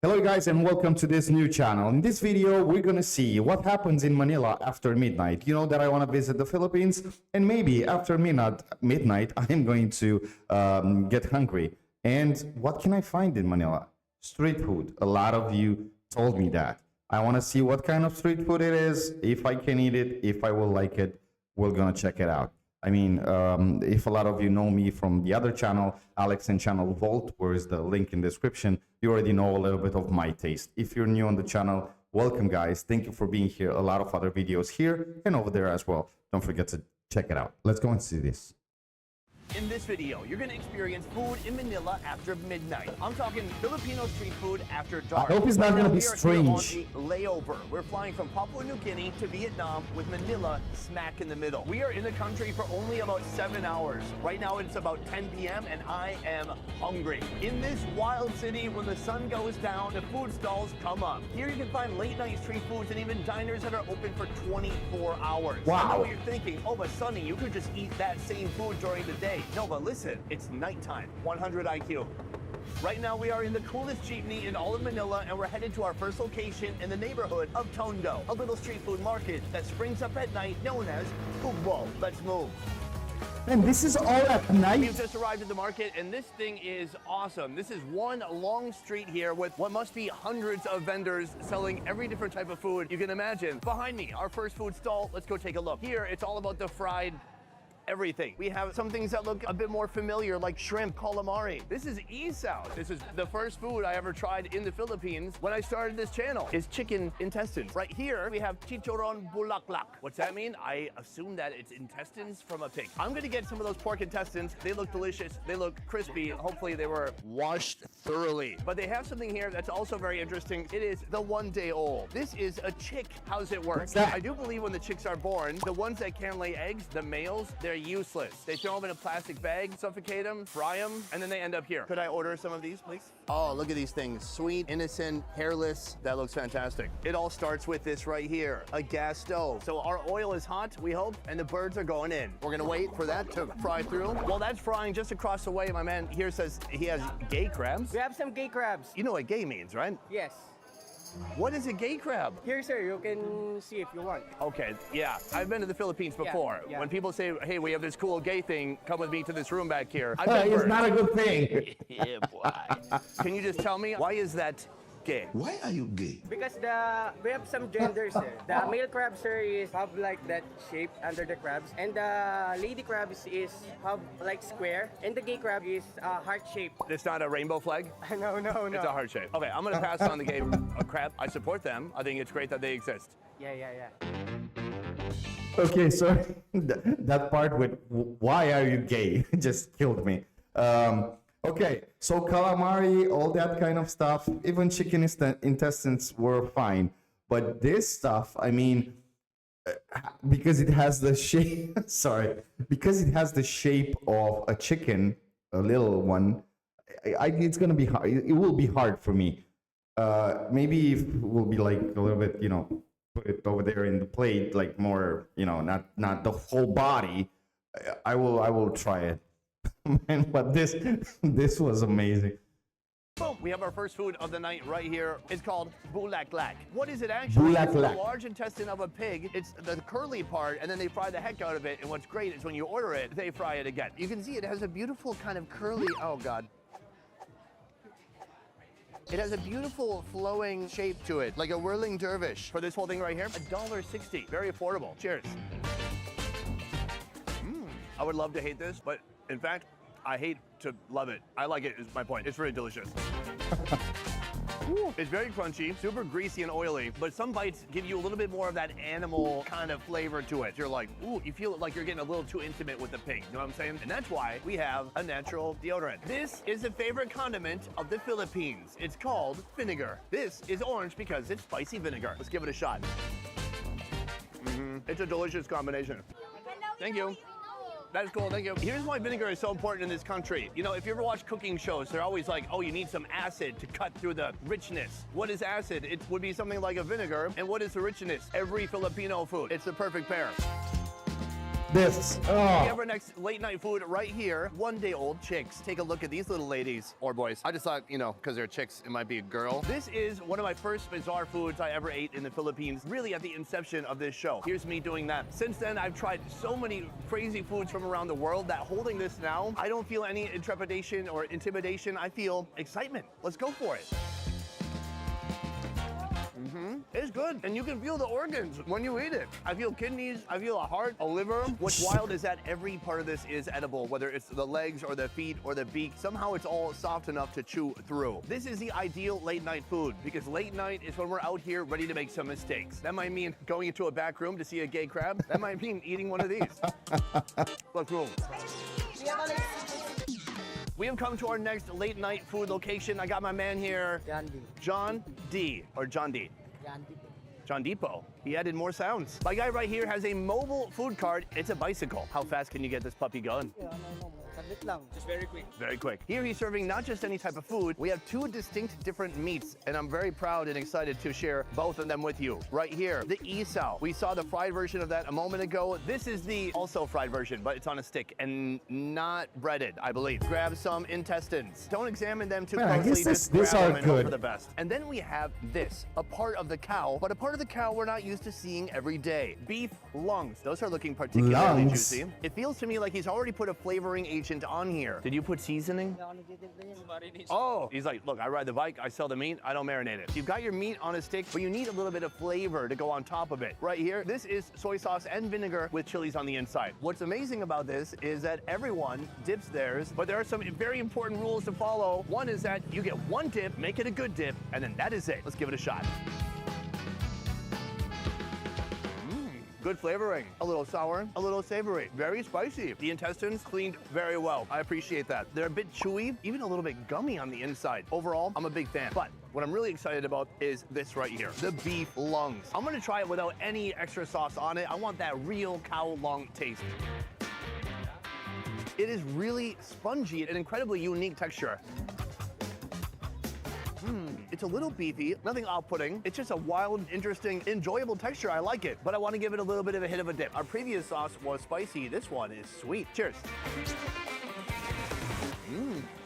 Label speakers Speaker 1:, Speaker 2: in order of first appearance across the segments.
Speaker 1: Hello guys and welcome to this new channel. In this video we're gonna see what happens in Manila after midnight. You know that I want to visit the Philippines and maybe after midnight I'm going to get hungry. And what can I find in Manila? Street food. A lot of you told me that. I want to see what kind of street food it is, if I can eat it, if I will like it. We're gonna check it out. I mean, if a lot of you know me from the other channel, Alex and Channel Vault, where is the link in the description, you already know a little bit of my taste. If you're new on the channel, welcome guys. Thank you for being here. A lot of other videos here and over there as well. Don't forget to check it out. Let's go and see this.
Speaker 2: In this video, you're going to experience food in Manila after midnight. I'm talking Filipino street food after dark.
Speaker 1: I hope it's not going to be
Speaker 2: We are
Speaker 1: strange.
Speaker 2: here on a layover. We're flying from Papua New Guinea to Vietnam with Manila smack in the middle. We are in the country for only about 7 hours. Right now it's about 10 p.m. and I am hungry. In this wild city, when the sun goes down, the food stalls come up. Here you can find late night street foods and even diners that are open for 24 hours.
Speaker 1: Wow.
Speaker 2: I know what you're thinking, oh, but Sonny, you could just eat that same food during the day. No, but listen, it's nighttime. 100 IQ. Right now we are in the coolest jeepney in all of Manila and we're headed to our first location in the neighborhood of Tondo, a little street food market that springs up at night known as Fugbo. Let's move.
Speaker 1: And this is all at night?
Speaker 2: We've just arrived at the market and this thing is awesome. This is one long street here with what must be hundreds of vendors selling every different type of food you can imagine. Behind me, our first food stall. Let's go take a look. Here, it's all about the fried everything. We have some things that look a bit more familiar, like shrimp, calamari. This is Isaw. This is the first food I ever tried in the Philippines when I started this channel, is chicken intestines. Right here, we have chicharon bulaklak. What's that mean? I assume that it's intestines from a pig. I'm gonna get some of those pork intestines. They look delicious. They look crispy. Hopefully they were washed thoroughly. But they have something here that's also very interesting. It is the 1 day old. This is a chick. How's it work?
Speaker 1: What's that?
Speaker 2: I do believe when the chicks are born, the ones that can lay eggs, the males, they're useless. They throw them in a plastic bag, suffocate them, fry them, and then they end up here. Could I order some of these, please? Oh, look at these things. Sweet, innocent, hairless. That looks fantastic. It all starts with this right here, a gas stove. So our oil is hot, we hope, and the birds are going in. We're gonna wait for that to fry through. While that's frying just across the way, my man here says he has gay crabs.
Speaker 3: We have some gay crabs.
Speaker 2: You know what gay means, right?
Speaker 3: Yes.
Speaker 2: What is a gay crab?
Speaker 3: Here, sir, you can see if you want.
Speaker 2: Okay, yeah. I've been to the Philippines before.
Speaker 3: Yeah.
Speaker 2: When people say, hey, we have this cool gay thing, come with me to this room back here.
Speaker 1: It's not a good thing.
Speaker 2: Yeah, boy. Can you just tell me, why is that gay?
Speaker 4: Why are you gay?
Speaker 3: Because we have some genders, sir. The male crab, sir, is have like that shape under the crabs, and the lady crabs is have like square, and the gay crab is heart shape.
Speaker 2: It's not a rainbow flag?
Speaker 3: No.
Speaker 2: It's a heart shape. Okay, I'm gonna pass on the gay crab. I support them. I think it's great that they exist.
Speaker 3: Yeah.
Speaker 1: Okay, so that part with why are you gay just killed me. Okay, so calamari, all that kind of stuff, even chicken intestines were fine. But this stuff, I mean, because it has the shape, because it has the shape of a chicken, a little one, it's gonna be hard. It will be hard for me. Maybe it will be like a little bit, you know, put it over there in the plate, like more, you know, not the whole body. I will try it. Man, but this was amazing.
Speaker 2: Boom! We have our first food of the night right here. It's called bulaklak. What is it actually? It's
Speaker 1: Bulaklak.
Speaker 2: the large intestine of a pig. It's the curly part, and then they fry the heck out of it. And what's great is when you order it, they fry it again. You can see it has a beautiful kind of curly, oh God. It has a beautiful flowing shape to it, like a whirling dervish. For this whole thing right here, $1.60. Very affordable. Cheers. I would love to hate this, but in fact, I hate to love it. I like it, is my point. It's really delicious. It's very crunchy, super greasy and oily, but some bites give you a little bit more of that animal kind of flavor to it. You're like, ooh, you feel like you're getting a little too intimate with the pig. You know what I'm saying? And that's why we have a natural deodorant. This is a favorite condiment of the Philippines. It's called vinegar. This is orange because it's spicy vinegar. Let's give it a shot. It's a delicious combination. Thank you. That's cool, thank you. Here's why vinegar is so important in this country. You know, if you ever watch cooking shows, they're always like, oh, you need some acid to cut through the richness. What is acid? It would be something like a vinegar. And what is the richness? Every Filipino food. It's the perfect pair.
Speaker 1: This.
Speaker 2: We
Speaker 1: Oh.
Speaker 2: have our next late night food right here. 1-day-old chicks. Take a look at these little ladies or boys. I just thought, you know, because they're chicks, it might be a girl. This is one of my first bizarre foods I ever ate in the Philippines, really at the inception of this show. Here's me doing that. Since then, I've tried so many crazy foods from around the world that holding this now, I don't feel any intrepidation or intimidation. I feel excitement. Let's go for it. It's good, and you can feel the organs when you eat it. I feel kidneys, I feel a heart, a liver. What's wild is that every part of this is edible, whether it's the legs or the feet or the beak. Somehow it's all soft enough to chew through. This is the ideal late night food because late night is when we're out here ready to make some mistakes. That might mean going into a back room to see a gay crab. That might mean eating one of these. Let's move. We have come to our next late night food location. I got my man here, John D. Or John D. John Depot. He added more sounds. My guy right here has a mobile food cart. It's a bicycle. How fast can you get this puppy going?
Speaker 3: Just very quick.
Speaker 2: Very quick. Here he's serving not just any type of food. We have two distinct different meats, and I'm very proud and excited to share both of them with you. Right here, the Isaw. We saw the fried version of that a moment ago. This is the also fried version, but it's on a stick and not breaded, I believe. Grab some intestines. Don't examine them too
Speaker 1: Man, I
Speaker 2: closely.
Speaker 1: guess
Speaker 2: Just
Speaker 1: these
Speaker 2: grab
Speaker 1: are
Speaker 2: them and hope
Speaker 1: good.
Speaker 2: for the best. And then we have this, a part of the cow, but a part of the cow we're not used to seeing every day. Beef lungs. Those are looking particularly
Speaker 1: Lungs.
Speaker 2: juicy. It feels to me like he's already put a flavoring agent on here. Did you put seasoning? Oh, he's like, look, I ride the bike, I sell the meat, I don't marinate it. You've got your meat on a stick, but you need a little bit of flavor to go on top of it. Right here, this is soy sauce and vinegar with chilies on the inside. What's amazing about this is that everyone dips theirs, but there are some very important rules to follow. One is that you get one dip, make it a good dip, and then that is it. Let's give it a shot. Good flavoring, a little sour, a little savory, very spicy. The intestines cleaned very well. I appreciate that. They're a bit chewy, even a little bit gummy on the inside. Overall, I'm a big fan. But what I'm really excited about is this right here, the beef lungs. I'm gonna try it without any extra sauce on it. I want that real cow lung taste. It is really spongy, an incredibly unique texture. It's a little beefy, nothing off-putting. It's just a wild, interesting, enjoyable texture. I like it, but I want to give it a little bit of a hit of a dip. Our previous sauce was spicy. This one is sweet. Cheers.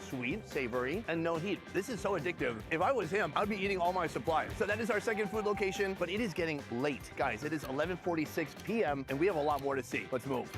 Speaker 2: Sweet, savory, and no heat. This is so addictive. If I was him, I'd be eating all my supplies. So that is our second food location, but it is getting late. Guys, it is 11:46 p.m., and we have a lot more to see. Let's move.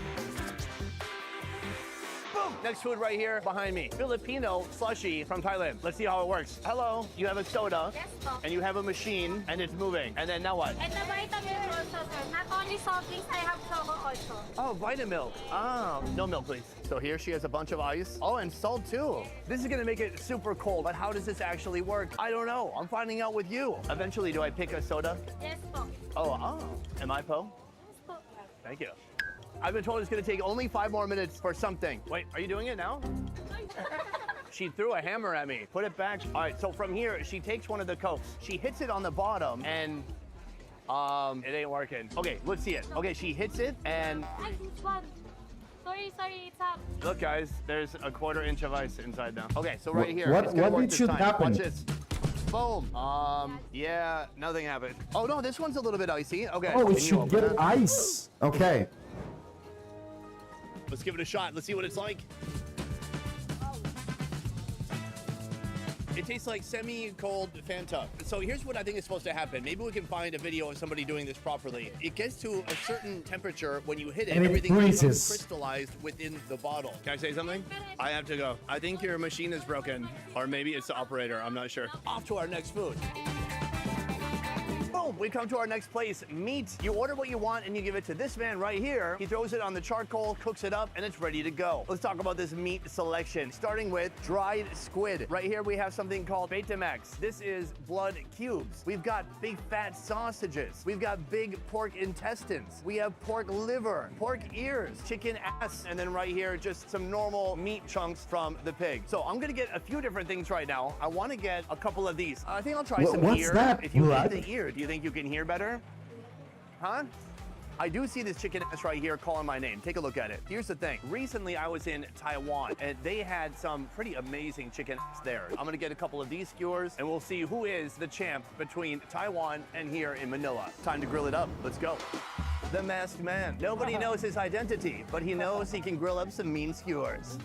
Speaker 2: Boom! Next food right here behind me. Filipino slushie from Thailand. Let's see how it works. Hello, you have a soda.
Speaker 4: Yes, po.
Speaker 2: And you have a machine, and it's moving. And then now what?
Speaker 4: And the vitamin also, sir. Not only soft drinks, I have Choco also.
Speaker 2: Oh, Vitamilk. Ah, no milk, please. So here she has a bunch of ice. Oh, and salt too. This is gonna make it super cold, but how does this actually work? I don't know. I'm finding out with you. Eventually, do I pick a soda?
Speaker 4: Yes, po.
Speaker 2: Oh. Am I Po?
Speaker 4: Yes, po.
Speaker 2: Thank you. I've been told it's gonna take only 5 more minutes for something. Wait, are you doing it now? She threw a hammer at me. Put it back. All right, so from here, she takes one of the Cokes. She hits it on the bottom and it ain't working. Okay, let's see it. Okay, she hits it and
Speaker 4: Ay, this one. Sorry, it's up.
Speaker 2: look guys, there's a 1/4 inch of ice inside now. Okay, so right here.
Speaker 1: What-
Speaker 2: it's gonna
Speaker 1: what
Speaker 2: work
Speaker 1: did
Speaker 2: this
Speaker 1: should
Speaker 2: time.
Speaker 1: happen?
Speaker 2: Watch this. Boom. Yeah, nothing happened. Oh no, this one's a little bit icy. Okay.
Speaker 1: Oh,
Speaker 2: can
Speaker 1: it
Speaker 2: you
Speaker 1: should
Speaker 2: open
Speaker 1: get
Speaker 2: it?
Speaker 1: ice. Okay.
Speaker 2: Let's give it a shot. Let's see what it's like. It tastes like semi-cold Fanta. So here's what I think is supposed to happen. Maybe we can find a video of somebody doing this properly. It gets to a certain temperature when you hit it.
Speaker 1: And it
Speaker 2: everything becomes
Speaker 1: freezes.
Speaker 2: crystallized within the bottle. Can I say something? I have to go. I think your machine is broken. Or maybe it's the operator. I'm not sure. Off to our next food. Boom, we come to our next place, meat. You order what you want and you give it to this man right here. He throws it on the charcoal, cooks it up, and it's ready to go. Let's talk about this meat selection, starting with dried squid. Right here we have something called Betamax. This is blood cubes. We've got big fat sausages. We've got big pork intestines. We have pork liver, pork ears, chicken ass, and then right here, just some normal meat chunks from the pig. So I'm gonna get a few different things right now. I wanna get a couple of these. I think I'll try some
Speaker 1: What's
Speaker 2: ear.
Speaker 1: that,
Speaker 2: If you
Speaker 1: blood?
Speaker 2: eat the ear, do you think you can hear better? Huh? I do see this chicken ass right here calling my name. Take a look at it. Here's the thing. Recently, I was in Taiwan, and they had some pretty amazing chicken ass there. I'm gonna get a couple of these skewers, and we'll see who is the champ between Taiwan and here in Manila. Time to grill it up. Let's go. The masked man. Nobody knows his identity, but he knows he can grill up some mean skewers.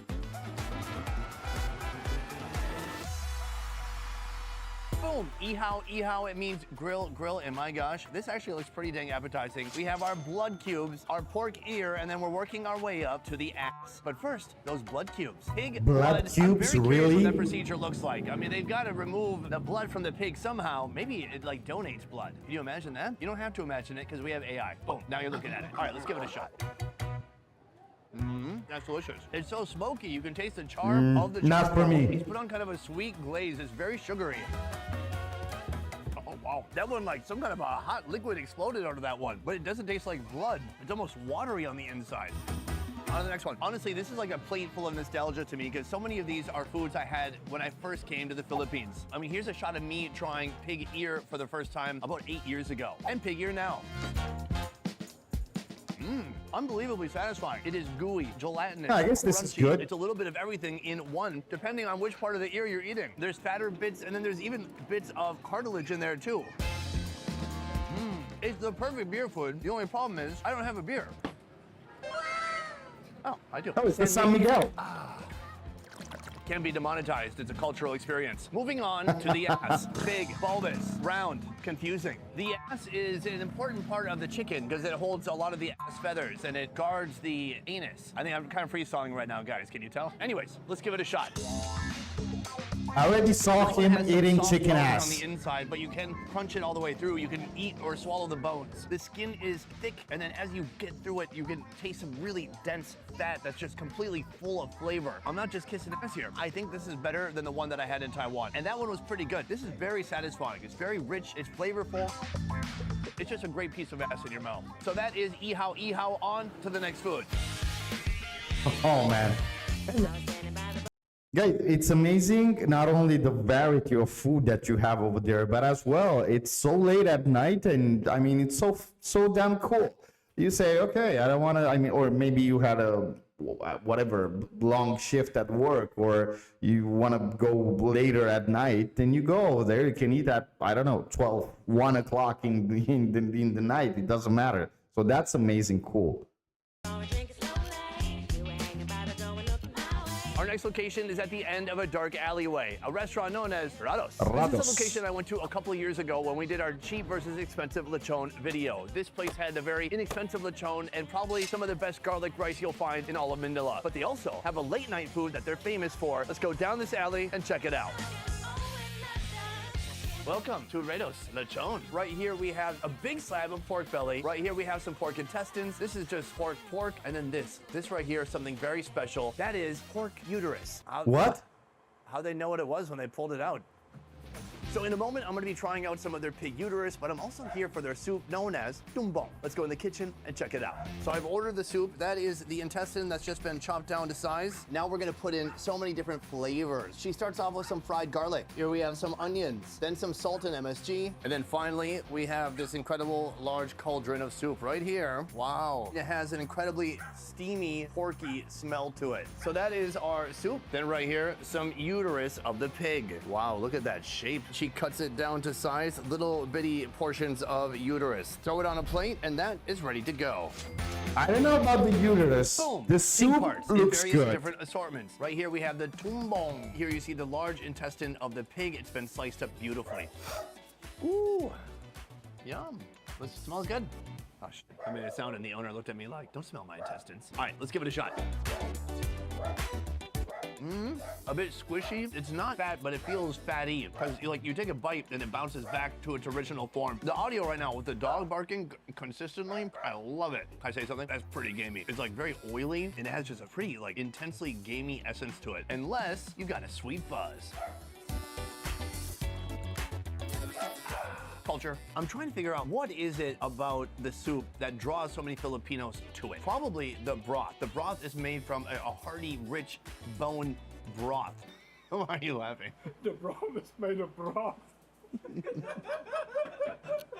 Speaker 2: Boom, ihaw, ihaw, it means grill, grill, and my gosh, this actually looks pretty dang appetizing. We have our blood cubes, our pork ear, and then we're working our way up to the ass. But first, those blood cubes. Pig
Speaker 1: Blood
Speaker 2: I'm
Speaker 1: cubes,
Speaker 2: very curious
Speaker 1: really?
Speaker 2: what that procedure looks like. I mean, they've got to remove the blood from the pig somehow. Maybe it like donates blood. Can you imagine that? You don't have to imagine it because we have AI. Boom, now you're looking at it. All right, let's give it a shot. That's delicious. It's so smoky, you can taste the char of the
Speaker 1: not for me.
Speaker 2: He's put on kind of a sweet glaze. It's very sugary. Oh, wow. That one, like some kind of a hot liquid exploded out of that one. But it doesn't taste like blood. It's almost watery on the inside. On to the next one. Honestly, this is like a plate full of nostalgia to me because so many of these are foods I had when I first came to the Philippines. I mean, here's a shot of me trying pig ear for the first time about 8 years ago. And pig ear now. Unbelievably satisfying. It is gooey, gelatinous,
Speaker 1: I guess this is
Speaker 2: crunchy.
Speaker 1: good.
Speaker 2: It's a little bit of everything in one, depending on which part of the ear you're eating. There's fatter bits, and then there's even bits of cartilage in there too. It's the perfect beer food. The only problem is I don't have a beer. Oh, I do.
Speaker 1: Oh, it's the San Miguel.
Speaker 2: Can be demonetized. It's a cultural experience. Moving on to the ass. Big, bulbous, round, confusing. The ass is an important part of the chicken because it holds a lot of the ass feathers and it guards the anus. I think I'm kind of freestyling right now, guys. Can you tell? Anyways, let's give it a shot.
Speaker 1: I already saw
Speaker 2: This one
Speaker 1: him
Speaker 2: has some
Speaker 1: eating
Speaker 2: soft
Speaker 1: chicken
Speaker 2: bones
Speaker 1: ass.
Speaker 2: on the inside, but you can crunch it all the way through. You can eat or swallow the bones. The skin is thick, and then as you get through it, you can taste some really dense fat that's just completely full of flavor. I'm not just kissing ass here. I think this is better than the one that I had in Taiwan, and that one was pretty good. This is very satisfying. It's very rich. It's flavorful. It's just a great piece of ass in your mouth. So that is ihaw, ihaw. On to the next food.
Speaker 1: Oh man. Guys, it's amazing not only the variety of food that you have over there, but as well, it's so late at night, and I mean, it's so damn cool. You say, okay, I don't want to, I mean, or maybe you had a whatever long shift at work, or you want to go later at night, then you go over there. You can eat at, I don't know, 12, 1 o'clock in the night. It doesn't matter. So that's amazing cool.
Speaker 2: Our next location is at the end of a dark alleyway, a restaurant known as Rados.
Speaker 1: Rados.
Speaker 2: This is a location I went to a couple of years ago when we did our cheap versus expensive lechon video. This place had a very inexpensive lechon and probably some of the best garlic rice you'll find in all of Manila. But they also have a late night food that they're famous for. Let's go down this alley and check it out. Welcome to Rados Lechon. Right here we have a big slab of pork belly. Right here we have some pork intestines. This is just pork. And then this right here is something very special. That is pork uterus.
Speaker 1: What?
Speaker 2: How'd they know what it was when they pulled it out? So in a moment, I'm gonna be trying out some of their pig uterus, but I'm also here for their soup known as tumbong. Let's go in the kitchen and check it out. So I've ordered the soup. That is the intestine that's just been chopped down to size. Now we're gonna put in so many different flavors. She starts off with some fried garlic. Here we have some onions, then some salt and MSG. And then finally, we have this incredible large cauldron of soup right here. Wow. It has an incredibly steamy, porky smell to it. So that is our soup. Then right here, some uterus of the pig. Wow, look at that shape. She cuts it down to size, little bitty portions of uterus. Throw it on a plate, and that is ready to go.
Speaker 1: I don't know about the uterus.
Speaker 2: Boom.
Speaker 1: The
Speaker 2: Pig
Speaker 1: soup
Speaker 2: parts in
Speaker 1: looks
Speaker 2: various
Speaker 1: good.
Speaker 2: different assortments. Right here we have the tumbong. Here you see the large intestine of the pig. It's been sliced up beautifully. Ooh, yum. This smells good. Gosh, I made a sound and the owner looked at me like, don't smell my intestines. All right, let's give it a shot. A bit squishy. It's not fat, but it feels fatty because you take a bite and it bounces back to its original form. The audio right now with the dog barking consistently, I love it. Can I say something? That's pretty gamey. It's like very oily and it has just a pretty intensely gamey essence to it. Unless you got a sweet buzz. Culture. I'm trying to figure out what is it about the soup that draws so many Filipinos to it. Probably the broth. The broth is made from a hearty, rich bone broth. Why are you laughing?
Speaker 5: The broth is made of broth.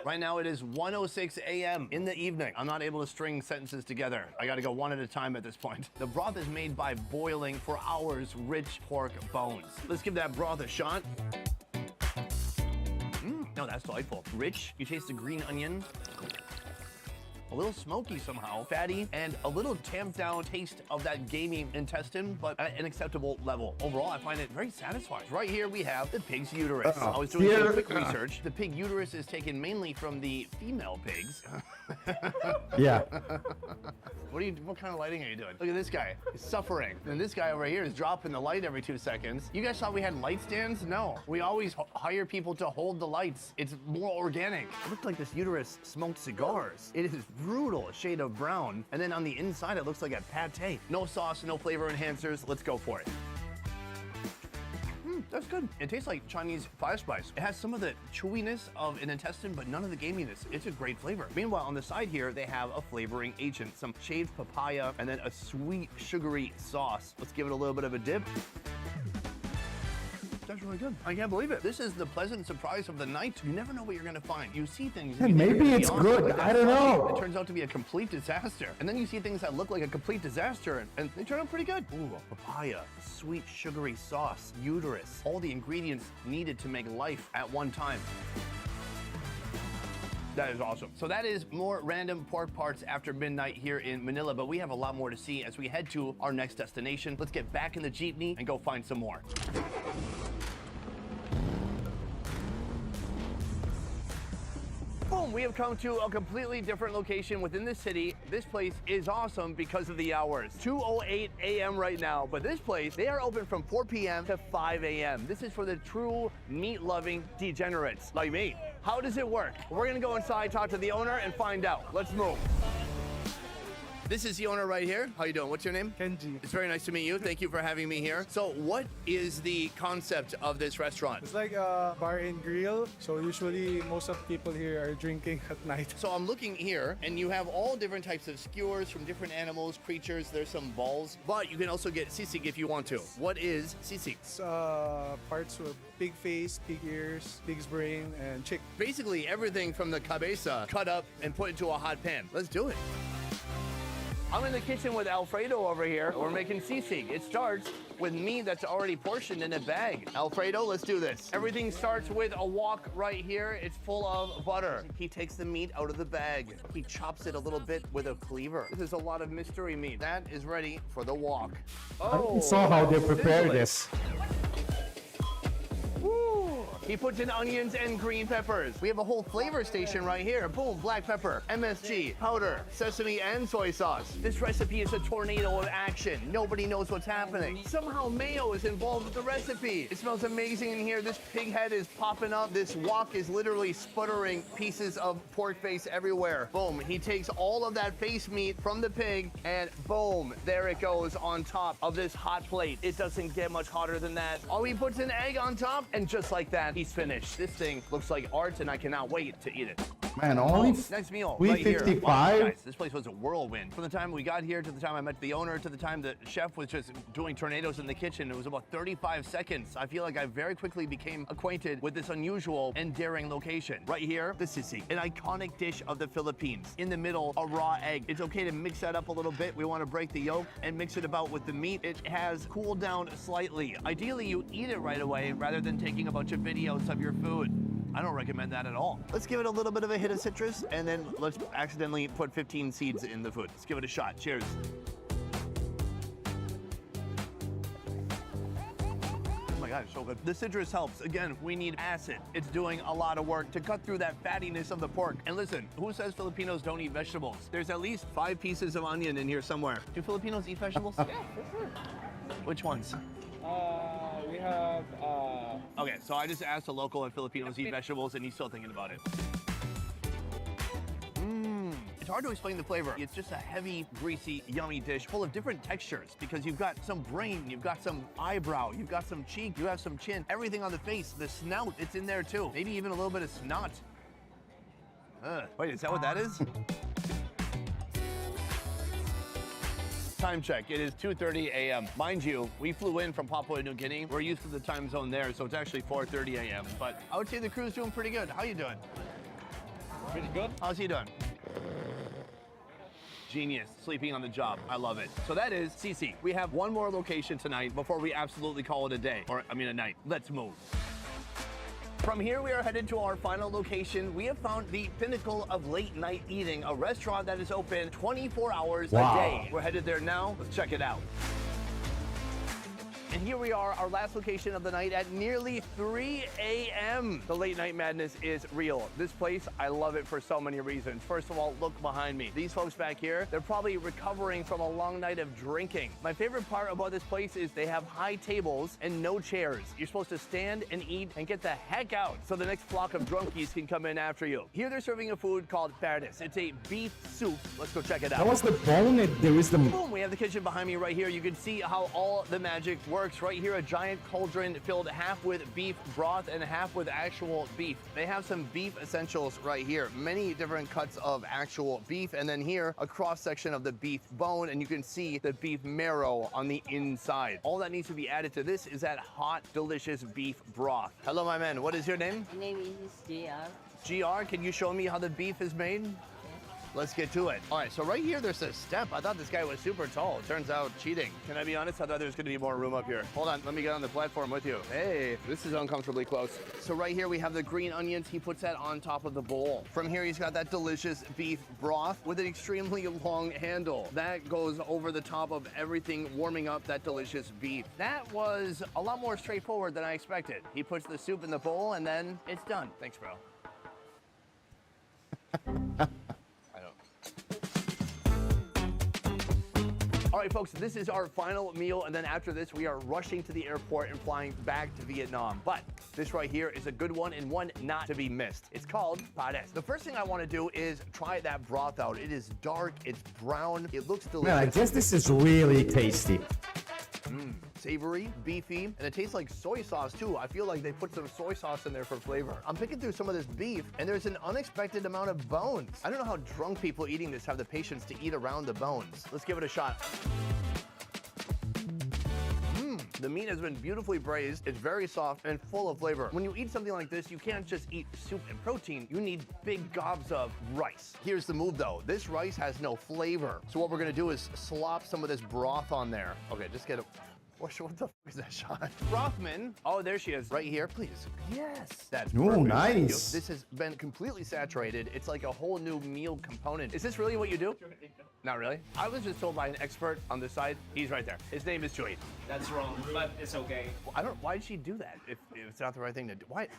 Speaker 2: Right now it is 1:06 a.m. in the evening. I'm not able to string sentences together. I gotta go one at a time at this point. The broth is made by boiling for hours rich pork bones. Let's give that broth a shot. No, that's delightful. Rich, you taste the green onion. A little smoky somehow, fatty, and a little tamped down taste of that gamey intestine, but at an acceptable level. Overall, I find it very satisfying. Right here we have the pig's uterus. I was doing some quick research. The pig uterus is taken mainly from the female pigs.
Speaker 1: Yeah.
Speaker 2: What kind of lighting are you doing? Look at this guy, he's suffering. And this guy over here is dropping the light every 2 seconds. You guys thought we had light stands? No, we always hire people to hold the lights. It's more organic. It looks like this uterus smoked cigars. It is brutal shade of brown. And then on the inside, it looks like a pate. No sauce, no flavor enhancers. Let's go for it. That's good. It tastes like Chinese five spice. It has some of the chewiness of an intestine, but none of the gaminess. It's a great flavor. Meanwhile, on the side here, they have a flavoring agent, some shaved papaya, and then a sweet, sugary sauce. Let's give it a little bit of a dip. That's really good. I can't believe it. This is the pleasant surprise of the night. You never know what you're gonna find. You see things.
Speaker 1: And maybe it's good.
Speaker 2: Like
Speaker 1: I don't know.
Speaker 2: It turns out to be a complete disaster. And then you see things that look like a complete disaster, and they turn out pretty good. Ooh, papaya, sweet, sugary sauce, uterus, all the ingredients needed to make life at one time. That is awesome. So that is more random pork parts after midnight here in Manila, but we have a lot more to see as we head to our next destination. Let's get back in the jeepney and go find some more. Boom, we have come to a completely different location within the city. This place is awesome because of the hours. 2:08 a.m. right now, but this place, they are open from 4 p.m. to 5 a.m. This is for the true meat-loving degenerates like me. How does it work? We're gonna go inside, talk to the owner, and find out. Let's move. This is the owner right here. How you doing? What's your name?
Speaker 5: Kenji.
Speaker 2: It's very nice to meet you. Thank you for having me here. So what is the concept of this restaurant?
Speaker 5: It's like a bar and grill, so usually most of people here are drinking at night.
Speaker 2: So I'm looking here, and you have all different types of skewers from different animals, creatures. There's some balls, but you can also get sisig if you want to. What is sisig?
Speaker 5: It's parts with pig face, pig ears, pig's brain, and chick.
Speaker 2: Basically everything from the cabeza cut up and put into a hot pan. Let's do it. I'm in the kitchen with Alfredo over here. We're making sisig. It starts with meat that's already portioned in a bag. Alfredo, let's do this. Everything starts with a wok right here. It's full of butter. He takes the meat out of the bag. He chops it a little bit with a cleaver. This is a lot of mystery meat. That is ready for the wok.
Speaker 1: I saw how they prepare this.
Speaker 2: Woo! He puts in onions and green peppers. We have a whole flavor station right here. Boom, black pepper, MSG, powder, sesame, and soy sauce. This recipe is a tornado of action. Nobody knows what's happening. Somehow mayo is involved with the recipe. It smells amazing in here. This pig head is popping up. This wok is literally sputtering pieces of pork face everywhere. Boom, he takes all of that face meat from the pig and boom, there it goes on top of this hot plate. It doesn't get much hotter than that. Oh, he puts an egg on top and just like that, he's finished. This thing looks like art and I cannot wait to eat it.
Speaker 1: Man, only
Speaker 2: Next meal, right here.
Speaker 1: 355?
Speaker 2: Wow, guys, this place was a whirlwind. From the time we got here to the time I met the owner to the time the chef was just doing tornadoes in the kitchen, it was about 35 seconds. I feel like I very quickly became acquainted with this unusual and daring location. Right here, the sisig, an iconic dish of the Philippines. In the middle, a raw egg. It's okay to mix that up a little bit. We want to break the yolk and mix it about with the meat. It has cooled down slightly. Ideally, you eat it right away rather than taking a bunch of videos of your food. I don't recommend that at all. Let's give it a little bit of a hit of citrus, and then let's accidentally put 15 seeds in the food. Let's give it a shot. Cheers. Oh my God, it's so good. The citrus helps. Again, we need acid. It's doing a lot of work to cut through that fattiness of the pork. And listen, who says Filipinos don't eat vegetables? There's at least 5 pieces of onion in here somewhere. Do Filipinos eat vegetables? Yeah, for sure. Which ones?
Speaker 5: We have
Speaker 2: Okay, so I just asked a local if Filipinos eat vegetables, and he's still thinking about it. It's hard to explain the flavor. It's just a heavy, greasy, yummy dish full of different textures because you've got some brain, you've got some eyebrow, you've got some cheek, you have some chin, everything on the face, the snout, it's in there too. Maybe even a little bit of snot. Wait, is that what that is? Time check, it is 2:30 a.m. Mind you, we flew in from Papua New Guinea. We're used to the time zone there, so it's actually 4:30 a.m. But I would say the crew's doing pretty good. How you doing? Pretty good. How's he doing? Genius, sleeping on the job. I love it. So that is sisig. We have one more location tonight before we absolutely call it a day, or I mean a night. Let's move. From here, we are headed to our final location. We have found the pinnacle of late night eating, a restaurant that is open 24 hours a day. We're headed there now. Let's check it out. And here we are, our last location of the night at nearly 3 a.m. The late night madness is real. This place, I love it for so many reasons. First of all, look behind me. These folks back here, they're probably recovering from a long night of drinking. My favorite part about this place is they have high tables and no chairs. You're supposed to stand and eat and get the heck out so the next flock of drunkies can come in after you. Here they're serving a food called PATRON. It's a beef soup. Let's go check it out.
Speaker 1: That was the bone. There is the...
Speaker 2: Boom, we have the kitchen behind me right here. You can see how all the magic works. Right here, a giant cauldron filled half with beef broth and half with actual beef. They have some beef essentials right here. Many different cuts of actual beef. And then here, a cross section of the beef bone. And you can see the beef marrow on the inside. All that needs to be added to this is that hot, delicious beef broth. Hello, my man. What is your name?
Speaker 6: My name is JR.
Speaker 2: GR, can you show me how the beef is made? Let's get to it. All right, so right here, there's a step. I thought this guy was super tall. Turns out, cheating. Can I be honest? I thought there was gonna be more room up here. Hold on, let me get on the platform with you. Hey, this is uncomfortably close. So right here, we have the green onions. He puts that on top of the bowl. From here, he's got that delicious beef broth with an extremely long handle. That goes over the top of everything, warming up that delicious beef. That was a lot more straightforward than I expected. He puts the soup in the bowl, and then it's done. Thanks, bro. All right, folks, this is our final meal, and then after this, we are rushing to the airport and flying back to Vietnam. But this right here is a good one and one not to be missed. It's called PATRON. The first thing I want to do is try that broth out. It is dark, it's brown, it looks delicious.
Speaker 1: Man, I guess this is really tasty.
Speaker 2: Savory, beefy, and it tastes like soy sauce too. I feel like they put some soy sauce in there for flavor. I'm picking through some of this beef, and there's an unexpected amount of bones. I don't know how drunk people eating this have the patience to eat around the bones. Let's give it a shot. The meat has been beautifully braised. It's very soft and full of flavor. When you eat something like this, you can't just eat soup and protein. You need big gobs of rice. Here's the move though. This rice has no flavor. So what we're gonna do is slop some of this broth on there. Okay, just get a... What the f is that shot? Rothman. Oh, there she is. Right here, please. Yes. That's perfect.
Speaker 1: Oh, nice.
Speaker 2: This has been completely saturated. It's like a whole new meal component. Is this really what you do? Not really. I was just told by an expert on this side. He's right there. His name is Joey.
Speaker 7: That's wrong, but it's okay.
Speaker 2: I don't. Why did she do that? If it's not the right thing to do. Why?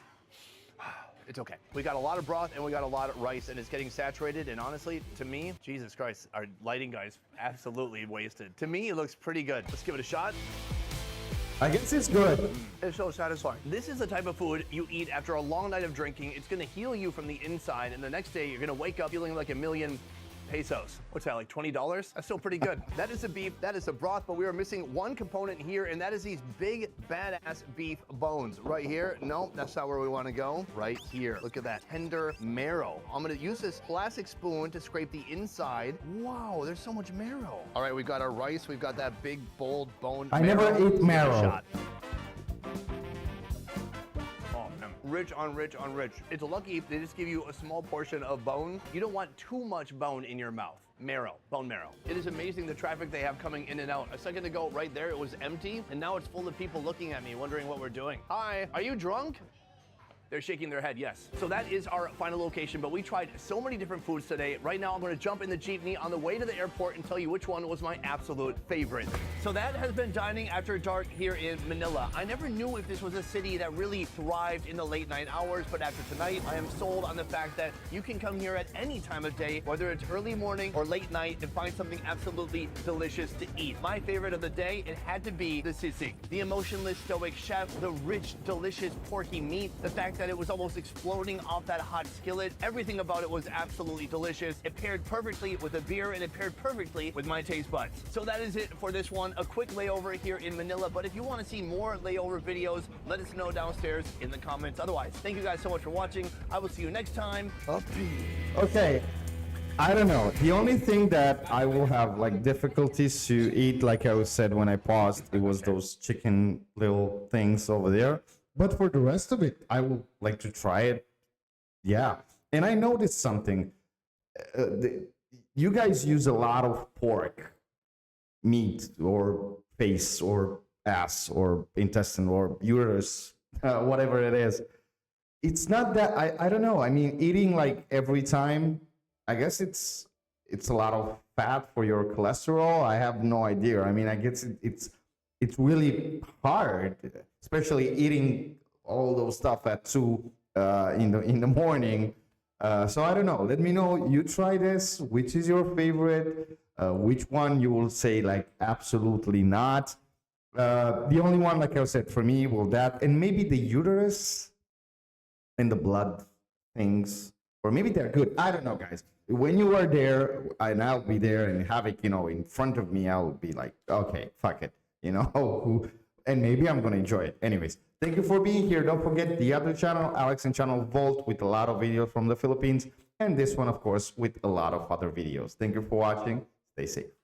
Speaker 2: It's okay. We got a lot of broth and we got a lot of rice, and it's getting saturated. And honestly, to me, Jesus Christ, our lighting guy's absolutely wasted. To me, it looks pretty good. Let's give it a shot.
Speaker 1: I guess it's good.
Speaker 2: It's so satisfying. This is the type of food you eat after a long night of drinking. It's gonna heal you from the inside, and the next day you're gonna wake up feeling like $1,000,000 pesos. What's that, like $20? That's still pretty good. That is the beef, that is the broth, but we are missing one component here, and that is these big, badass beef bones. Right here, no, that's not where we wanna go. Right here, look at that tender marrow. I'm gonna use this plastic spoon to scrape the inside. Wow, there's so much marrow. All right, we've got our rice, we've got that big, bold bone.
Speaker 1: I never ate
Speaker 2: Let's give it a
Speaker 1: marrow.
Speaker 2: shot. Rich on rich on rich. It's lucky if they just give you a small portion of bone. You don't want too much bone in your mouth. Marrow, bone marrow. It is amazing the traffic they have coming in and out. A second ago, right there, it was empty, and now it's full of people looking at me, wondering what we're doing. Hi, are you drunk? They're shaking their head, yes. So that is our final location, but we tried so many different foods today. Right now, I'm gonna jump in the jeepney on the way to the airport and tell you which one was my absolute favorite. So that has been Dining After Dark here in Manila. I never knew if this was a city that really thrived in the late night hours, but after tonight, I am sold on the fact that you can come here at any time of day, whether it's early morning or late night, and find something absolutely delicious to eat. My favorite of the day, it had to be the sisig. The emotionless, stoic chef, the rich, delicious porky meat, the fact that it was almost exploding off that hot skillet. Everything about it was absolutely delicious. It paired perfectly with a beer, and it paired perfectly with my taste buds. So that is it for this one. A quick layover here in Manila, but if you want to see more layover videos, let us know downstairs in the comments. Otherwise, thank you guys so much for watching. I will see you next time.
Speaker 1: Okay, I don't know. The only thing that I will have like difficulties to eat, like I said when I paused, it was those chicken little things over there. But for the rest of it, I would like to try it. Yeah, And I noticed something. You guys use a lot of pork meat or face or ass or intestine or uterus, whatever it is. It's not that I don't know. I mean, eating like every time, I guess it's a lot of fat for your cholesterol. I have no idea. I mean, I guess it's really hard, especially eating all those stuff at 2 in the morning. So I don't know. Let me know. You try this. Which is your favorite? Which one you will say like absolutely not? The only one, like I said, for me, will that, and maybe the uterus and the blood things, or maybe they're good. I don't know, guys. When you are there, and I'll be there and have it, in front of me, I'll be like, okay, fuck it, and maybe I'm gonna enjoy it. Anyways, thank you for being here. Don't forget the other channel, Alex and Channel Vault, with a lot of videos from the Philippines, and this one, of course, with a lot of other videos. Thank you for watching. Stay safe.